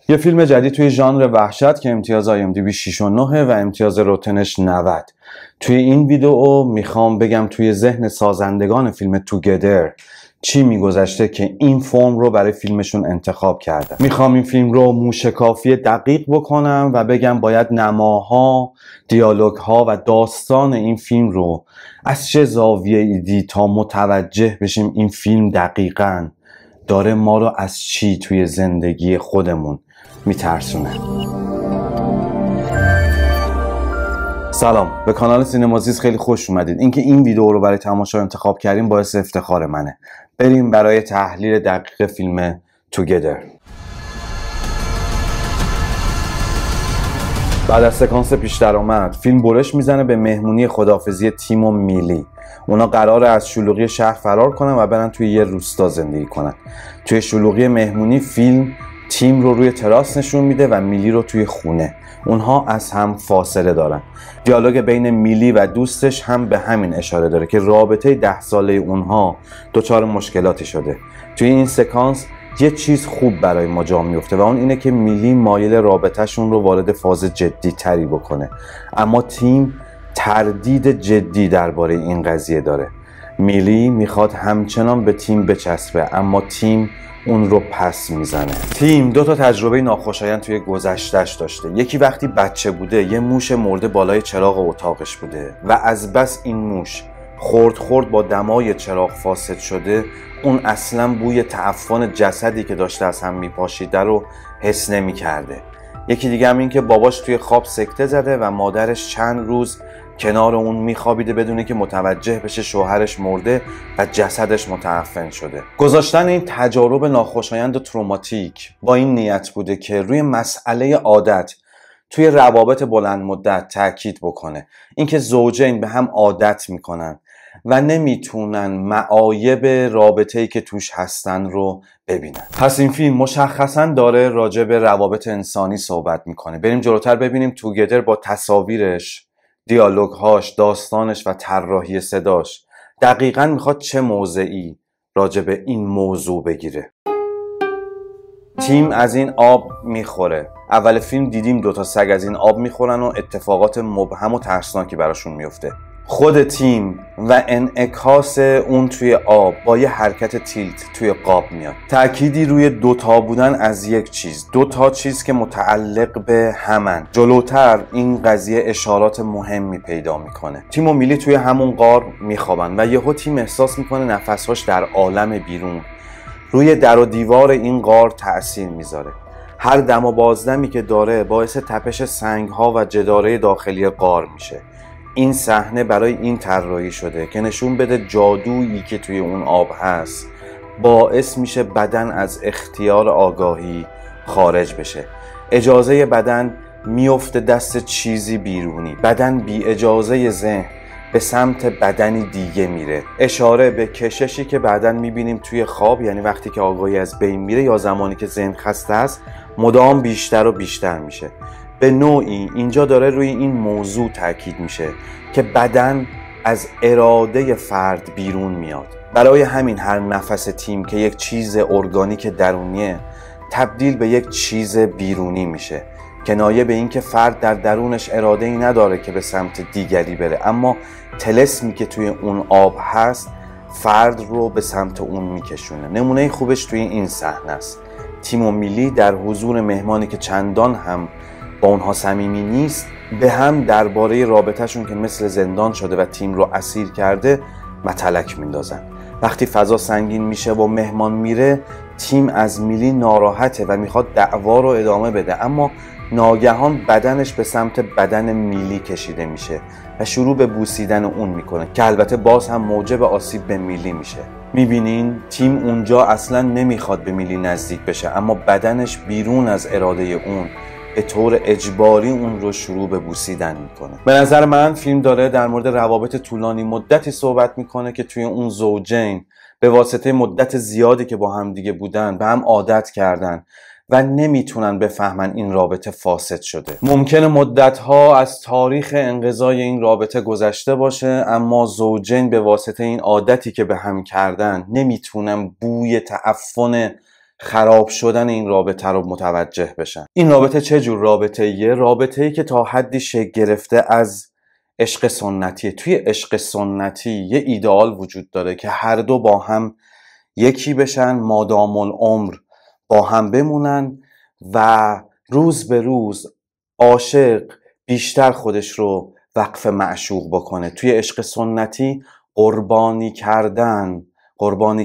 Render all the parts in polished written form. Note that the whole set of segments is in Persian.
یه فیلم جدید توی ژانر وحشت که امتیاز IMDb 6.9 و امتیاز روتنش 90. توی این ویدیو میخوام بگم توی ذهن سازندگان فیلم توگدر چی میگذشته که این فرم رو برای فیلمشون انتخاب کردن. میخوام این فیلم رو موشکافی دقیق بکنم و بگم باید نماها، دیالوگها و داستان این فیلم رو از چه زاویه‌ای دید تا متوجه بشیم این فیلم دقیقاً داره ما رو از چی توی زندگی خودمون میترسونه. سلام، به کانال سینمازیز خیلی خوش اومدید. اینکه این ویدیو رو برای تماشا انتخاب کردیم باعث افتخار منه. بریم برای تحلیل دقیق فیلم توگدر. بعد از سکانس پیش درآمد فیلم برش میزنه به مهمونی خداحافظی تیم و میلی. اونا قراره از شلوغی شهر فرار کنن و برن توی یه روستا زندگی کنن. توی شلوغی مهمونی فیلم تیم رو روی تراس نشون میده و میلی رو توی خونه. اونها از هم فاصله دارن. دیالوگ بین میلی و دوستش هم به همین اشاره داره که رابطه 10 ساله اونها دچار مشکلاتی شده. توی این سکانس یه چیز خوب برای ما جا میفته و اون اینه که میلی مایل رابطهشون رو وارد فاز جدی تری بکنه، اما تیم تردید جدی درباره این قضیه داره. میلی میخواد همچنان به تیم بچسبه اما تیم اون رو پس میزنه. تیم 2 تا تجربه ناخوشایند توی گذشتهش داشته. یکی وقتی بچه بوده یه موش مرده بالای چراغ اتاقش بوده و از بس این موش خورد با دمای چراغ فاسد شده، اون اصلا بوی تعفن جسدی که داشته از هم میپاشیده رو حس نمی‌کرده. یکی دیگه هم این که باباش توی خواب سکته زده و مادرش چند روز کنار اون میخوابیده بدونه که متوجه بشه شوهرش مرده و جسدش متعفن شده. گذاشتن این تجارب ناخوشایند و تروماتیک با این نیت بوده که روی مسئله عادت توی روابط بلند مدت تاکید بکنه. اینکه زوجین به هم عادت میکنن و نمیتونن معایب رابطه‌ای که توش هستن رو ببینن. پس این فیلم مشخصا داره راجع به روابط انسانی صحبت میکنه. بریم جلوتر ببینیم توگدر با تصاویرش، دیالوگهاش، داستانش و طراحی صداش دقیقاً میخواد چه موضعی راجع به این موضوع بگیره. تیم از این آب میخوره. اول فیلم دیدیم 2 تا سگ از این آب میخورن و اتفاقات مبهم و ترسناکی براشون میفته. خود تیم و انعکاس اون توی آب با یه حرکت تیلت توی قاب میاد. تأکیدی روی 2 تا بودن از یک چیز، 2 تا چیز که متعلق به همن. جلوتر این قضیه اشارات مهمی پیدا میکنه. تیم و میلی توی همون غار میخوابن و یهو تیم احساس میکنه نفسهاش در عالم بیرون روی در و دیوار این غار تأثیر میذاره. هر دم و بازدمی که داره باعث تپش سنگ‌ها و جداره داخلی غار میشه. این صحنه برای این طراحی شده که نشون بده جادویی که توی اون آب هست باعث میشه بدن از اختیار آگاهی خارج بشه. اجازه بدن میفته دست چیزی بیرونی. بدن بی اجازه ذهن به سمت بدنی دیگه میره. اشاره به کششی که بعداً میبینیم توی خواب، یعنی وقتی که آگاهی از بین میره یا زمانی که ذهن خسته است، مدام بیشتر و بیشتر میشه. به نوعی اینجا داره روی این موضوع تاکید میشه که بدن از اراده فرد بیرون میاد. برای همین هر نفس تیم که یک چیز ارگانیک درونیه تبدیل به یک چیز بیرونی میشه، کنایه به این که فرد در درونش اراده ای نداره که به سمت دیگری بره، اما طلسمی که توی اون آب هست فرد رو به سمت اون میکشونه. نمونه خوبش توی این صحنه است. تیم و میلی در حضور مهمانی که چندان هم با اونها صمیمی نیست به هم درباره رابطهشون که مثل زندان شده و تیم رو اسیر کرده متلک میندازن. وقتی فضا سنگین میشه و مهمان میره، تیم از میلی ناراحته و میخواد دعوا رو ادامه بده، اما ناگهان بدنش به سمت بدن میلی کشیده میشه و شروع به بوسیدن اون میکنه که البته باز هم موجب آسیب به میلی میشه. میبینین تیم اونجا اصلا نمیخواد به میلی نزدیک بشه، اما بدنش بیرون از اراده اون به طور اجباری اون رو شروع به بوسیدن میکنه. به نظر من فیلم داره در مورد روابط طولانی مدتی صحبت میکنه که توی اون زوجین به واسطه مدت زیادی که با هم دیگه بودن به هم عادت کردن و نمیتونن بفهمن این رابطه فاسد شده. ممکنه مدتها از تاریخ انقضای این رابطه گذشته باشه، اما زوجین به واسطه این عادتی که به هم کردن نمیتونن بوی تعفن خراب شدن این رابطه رو متوجه بشن. این رابطه چه جور رابطه‌ایه؟ رابطه‌ای که تا حدی شکل گرفته از عشق سنتیه. توی عشق سنتی یه ایدئال وجود داره که هر دو با هم یکی بشن، مادام العمر با هم بمونن و روز به روز عاشق بیشتر خودش رو وقف معشوق بکنه. توی عشق سنتی قربانی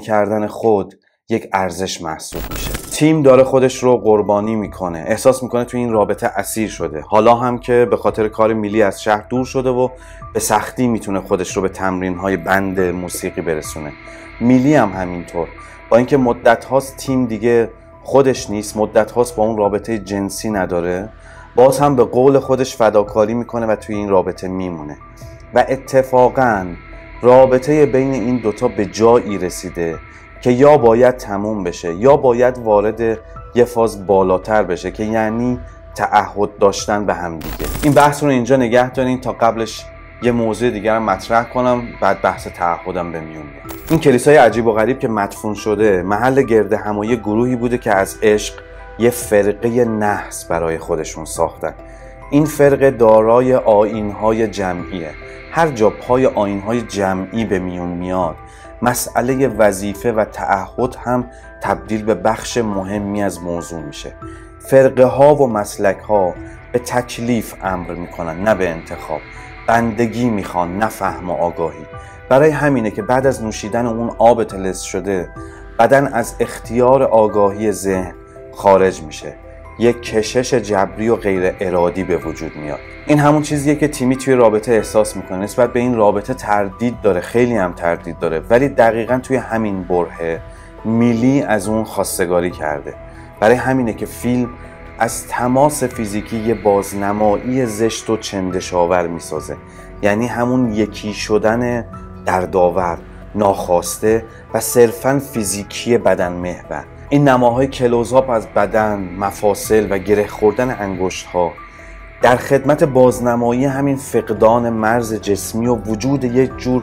کردن خود یک ارزش محسوب میشه. تیم داره خودش رو قربانی میکنه، احساس میکنه توی این رابطه اسیر شده، حالا هم که به خاطر کار میلی از شهر دور شده و به سختی میتونه خودش رو به تمرین‌های بند موسیقی برسونه. میلی هم همینطور، با اینکه مدت هاست تیم دیگه خودش نیست، مدت هاست با اون رابطه جنسی نداره، باز هم به قول خودش فداکاری میکنه و توی این رابطه میمونه و اتفاقاً رابطه بین این دوتا به جایی رسیده که یا باید تموم بشه یا باید وارد یه فاز بالاتر بشه که یعنی تعهد داشتن به هم دیگه. این بحث رو اینجا نگه دارین تا قبلش یه موضوع دیگر هم مطرح کنم، بعد بحث تعهدم به میون بیاد. این کلیسای عجیب و غریب که مدفون شده محل گرد همایی گروهی بوده که از عشق یه فرقه نحس برای خودشون ساختن. این فرقه دارای آیین‌های جمعیه. هر جا پای آیین‌های جمعی به میون میاد، مسئله وظیفه و تعهد هم تبدیل به بخش مهمی از موضوع میشه. فرقه ها و مسلک ها به تکلیف امر میکنن نه به انتخاب، بندگی میخوان نه فهم و آگاهی. برای همینه که بعد از نوشیدن اون آب طلسم شده بدن از اختیار آگاهی ذهن خارج میشه، یک کشش جبری و غیر ارادی به وجود میاد. این همون چیزیه که تیمی توی رابطه احساس میکنه. نسبت به این رابطه تردید داره، خیلی هم تردید داره، ولی دقیقاً توی همین برهه میلی از اون خواستگاری کرده. برای همینه که فیلم از تماس فیزیکی یه بازنمایی زشت و چندشاور میسازه، یعنی همون یکی شدن دردآور، ناخواسته و صرفاً فیزیکی بدن محور. این نماهای کلوزآپ از بدن، مفاصل و گره خوردن انگشت‌ها در خدمت بازنمایی همین فقدان مرز جسمی و وجود یک جور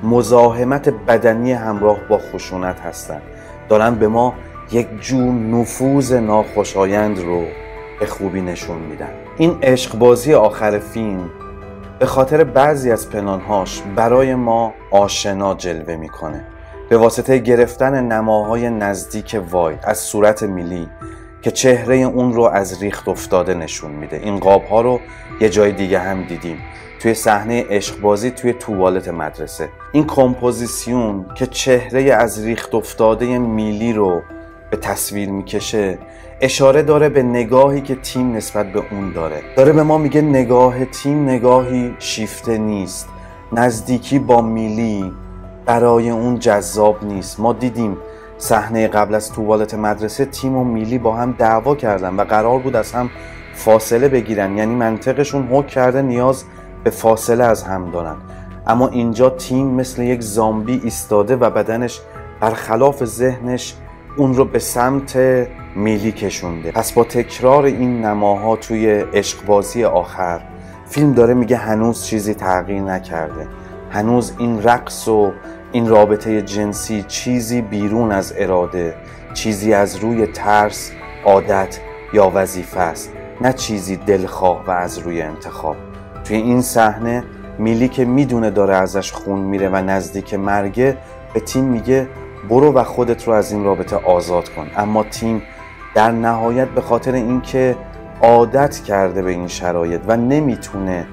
مزاحمت بدنی همراه با خشونت هستند. دارن به ما یک جور نفوذ ناخوشایند رو به خوبی نشون میدن. این عشقبازی آخر فیلم به خاطر بعضی از پنهانهاش برای ما آشنا جلوه میکنه. به واسطه گرفتن نماهای نزدیک واید از صورت میلی که چهره اون رو از ریخت افتاده نشون میده. این قاب‌ها رو یه جای دیگه هم دیدیم توی صحنه عشقبازی توی توالت مدرسه. این کمپوزیسیون که چهره از ریخت افتاده میلی رو به تصویر میکشه اشاره داره به نگاهی که تیم نسبت به اون داره به ما میگه نگاه تیم نگاهی شیفته نیست، نزدیکی با میلی برای اون جذاب نیست. ما دیدیم صحنه قبل از توالت مدرسه تیم و میلی با هم دعوا کردن و قرار بود از هم فاصله بگیرن، یعنی منطقشون حکم کرده نیاز به فاصله از هم دارن، اما اینجا تیم مثل یک زامبی ایستاده و بدنش برخلاف ذهنش اون رو به سمت میلی کشونده. پس با تکرار این نماها توی عشقبازی آخر فیلم داره میگه هنوز چیزی تغییر نکرده، هنوز این رقص و این رابطه جنسی چیزی بیرون از اراده، چیزی از روی ترس، عادت یا وظیفه است، نه چیزی دلخواه و از روی انتخاب. توی این صحنه میلی که میدونه داره ازش خون میره و نزدیک مرگه به تیم میگه برو و خودت رو از این رابطه آزاد کن، اما تیم در نهایت به خاطر اینکه عادت کرده به این شرایط و نمیتونه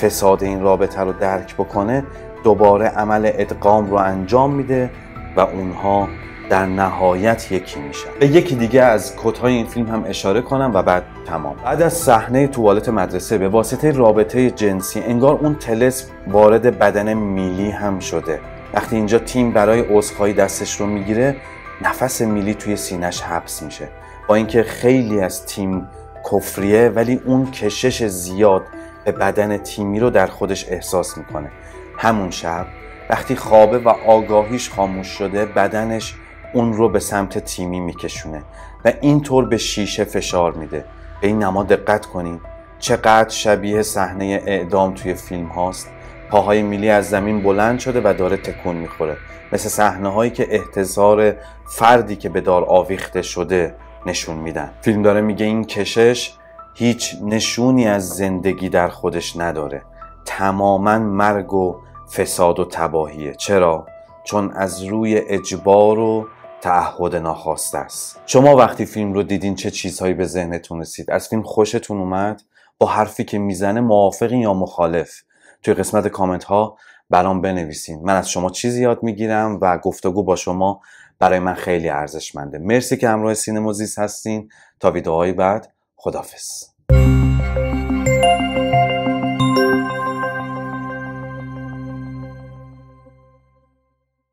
فساد این رابطه رو درک بکنه دوباره عمل ادغام رو انجام میده و اونها در نهایت یکی میشن. به یکی دیگه از کت‌های این فیلم هم اشاره کنم و بعد تمام. بعد از صحنه توالت مدرسه به واسطه رابطه جنسی انگار اون طلسم وارد بدن میلی هم شده. وقتی اینجا تیم برای عذرخواهی دستش رو میگیره نفس میلی توی سینش حبس میشه. با اینکه خیلی از تیم کفریه ولی اون کشش زیاد به بدن تیمی رو در خودش احساس میکنه. همون شب وقتی خوابه و آگاهیش خاموش شده بدنش اون رو به سمت تیمی میکشونه و اینطور به شیشه فشار میده. به این نما دقت کنید چقدر شبیه صحنه اعدام توی فیلم هاست. پاهای میلی از زمین بلند شده و داره تکون میخوره. مثل صحنه‌هایی که احتضار فردی که به دار آویخته شده نشون میدن. فیلم داره میگه این کشش هیچ نشونی از زندگی در خودش نداره، تماماً مرگ و فساد و تباهیه. چرا؟ چون از روی اجبار و تعهد ناخواسته است. شما وقتی فیلم رو دیدین چه چیزهایی به ذهنتون رسید؟ از فیلم خوشتون اومد؟ با حرفی که میزنه موافقین یا مخالف؟ توی قسمت کامنت ها برام بنویسین. من از شما چیزی یاد میگیرم و گفتگو با شما برای من خیلی ارزشمنده. مرسی که همراه سینمازیست هستین. تا ویدیوهای بعد، خداحافظ.